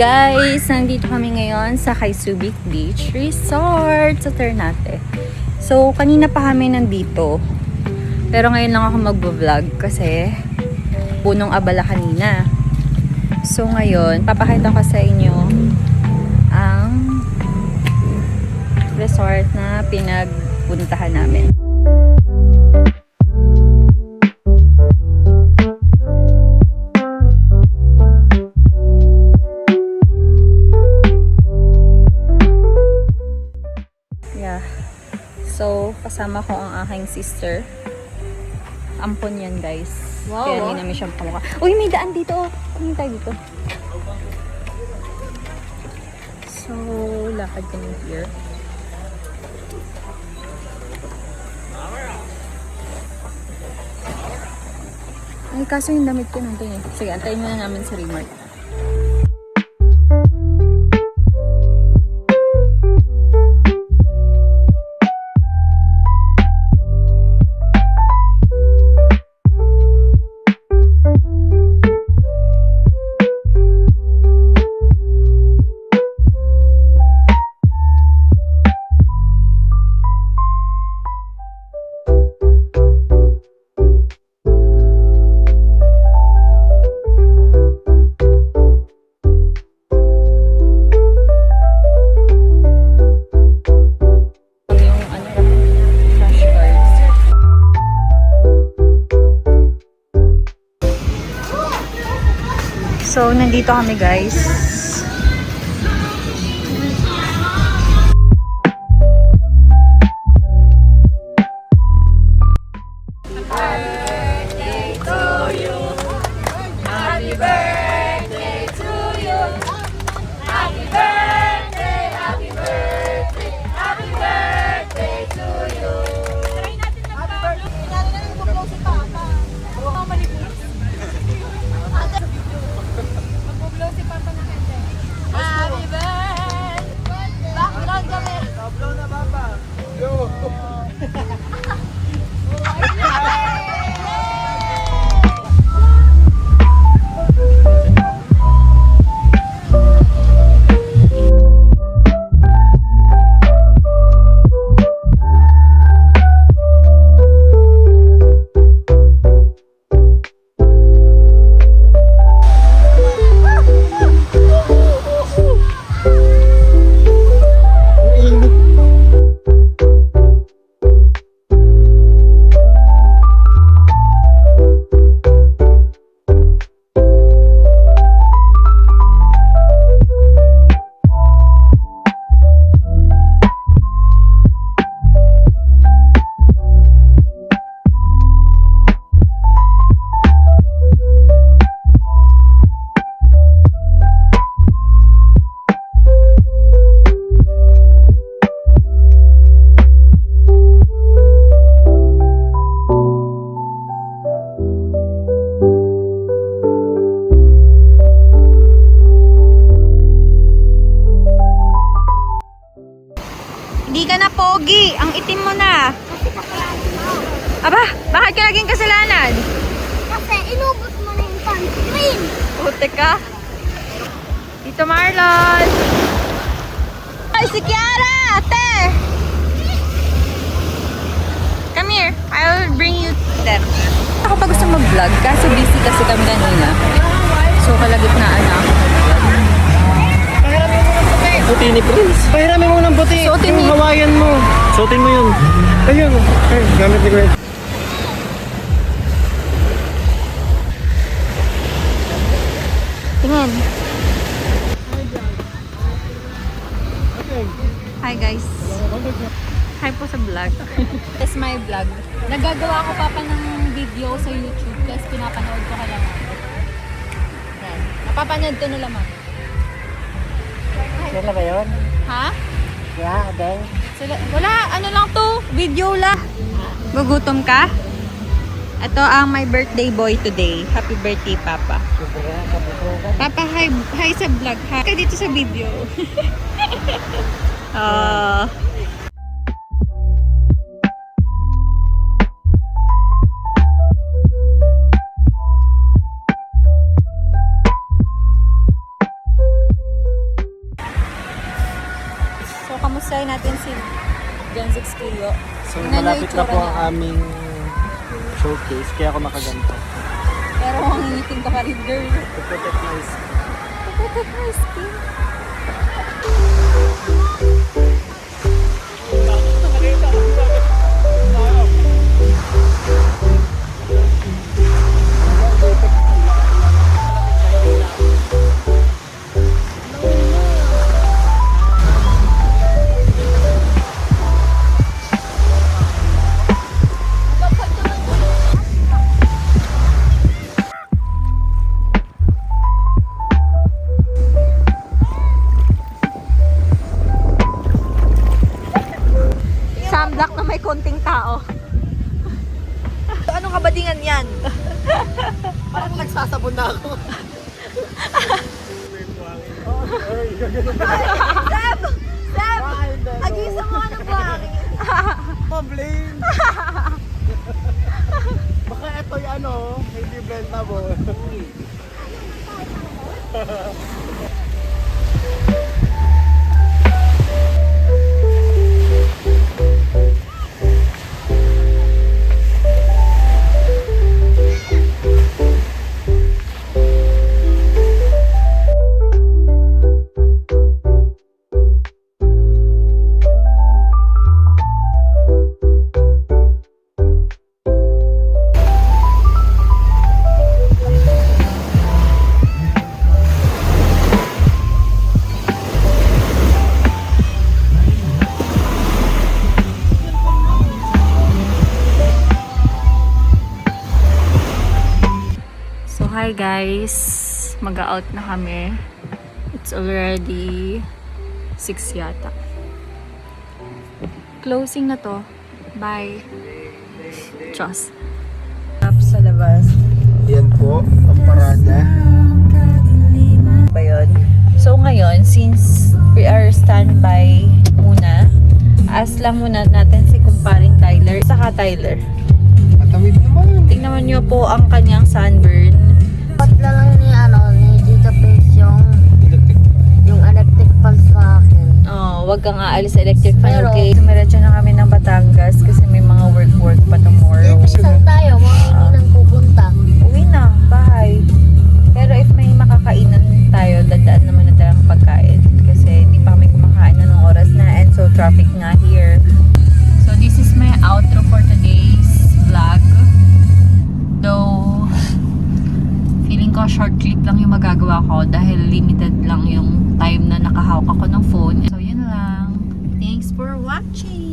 Guys, nandito kami ngayon sa Kaisubic Beach Resort sa Ternate. So, kanina pa kami nandito. Pero ngayon lang ako mag-vlog kasi punong abala kanina. So, ngayon, papakita ko sa inyo ang resort na pinagpuntahan namin. So, kasama ko ang aking sister. Ampon yan, guys. Wow, kaya hindi namin siyang kamukha. Uy, may daan dito. Tingin tayo dito. So, lakad kami here. Ay, kaso yung damit ko nandun eh. Sige, antayin muna namin sa Remart. So, nandito kami, guys. Birthday to you. Happy birthday to you. Happy birthday, happy birthday, happy birthday to you. Try natin ng Pablo. Natin na nag-blow si Papa. Huwag malibot. Mag-blow si Papa na kente. Happy birthday! Background kami. Blow na Papa. Yo! Hindi ka na pogi. Ang itim mo na. Aba, bakit ka naging kasalanan? Kasi inubos mo na yung sunscreen. Puti ka. Dito Marlon. Ay, si Kiara! Ate! Come here. I'll bring you there. Ako pa gusto mag-vlog kasi busy kasi kami kanina. So, kalagitnaan na ako. Puti ni Prince. Pahiramin mo ng puti. Suotin yung mo. Hawaiian mo. Suotin mo yun. Ayun. Ay, gamit ni Gwen. Tingin. Hi guys. Hi po sa vlog. This is my vlog. Nagagawa ko pa ng video sa YouTube kasi pinapanood ko kaya naman. Yan. Napapanood ko nila man. Sila ba yun? Ha? Yeah, Adeng. Wala, ano lang to, video lang. Gugutom ka? Ito ang my birthday boy today. Happy birthday, Papa. Papa, hi sa vlog. Hi ka dito sa video. kamustahin natin si Gen 6 Clio. So, Tingnan niyo malapit na itsura po niya. ang aming showcase, kaya ako nakaganto. Pero ang ingiting ka rin, girl. To protect my skin. To protect my skin. Sunblock na may konting tao. Anong kabadingan yan? Parang nagsasabon na ako. Seb! Seb! Agisa mo ka ng buhangin. Pabling! Baka ito yung ano, hindi blendable. So hi guys, mag-out na kami. It's already 6 yata. Closing na to. Bye. Diyos. Up sa labas. Yan po, ang parada. Ba yun? So ngayon, since we are standby muna, ask lang muna natin si kumparing Tyler. Saka Tyler. Matawid naman. Tingnan nyo po ang kanyang sunburn. Ba't na lang ni Tita Pins yung electric fan sa akin. Oh, wag kang aalis sa electric fan, Pero- okay? Sumiretso na kami ng Batangas kasi may mga work pa tomorrow. Saan tayo? Mga hindi nang pupunta. Uwi na, bahay. Pero if may makakainan tayo, dadaan naman na tayong pagkain. Kasi hindi pa kami kumakain na ng oras na and so traffic nga here. So this is my outro for today's vlog. Though, feeling ko short clip lang yung magagawa ko dahil limited lang yung time na nakahawak ako ng phone. So yun lang. Thanks for watching!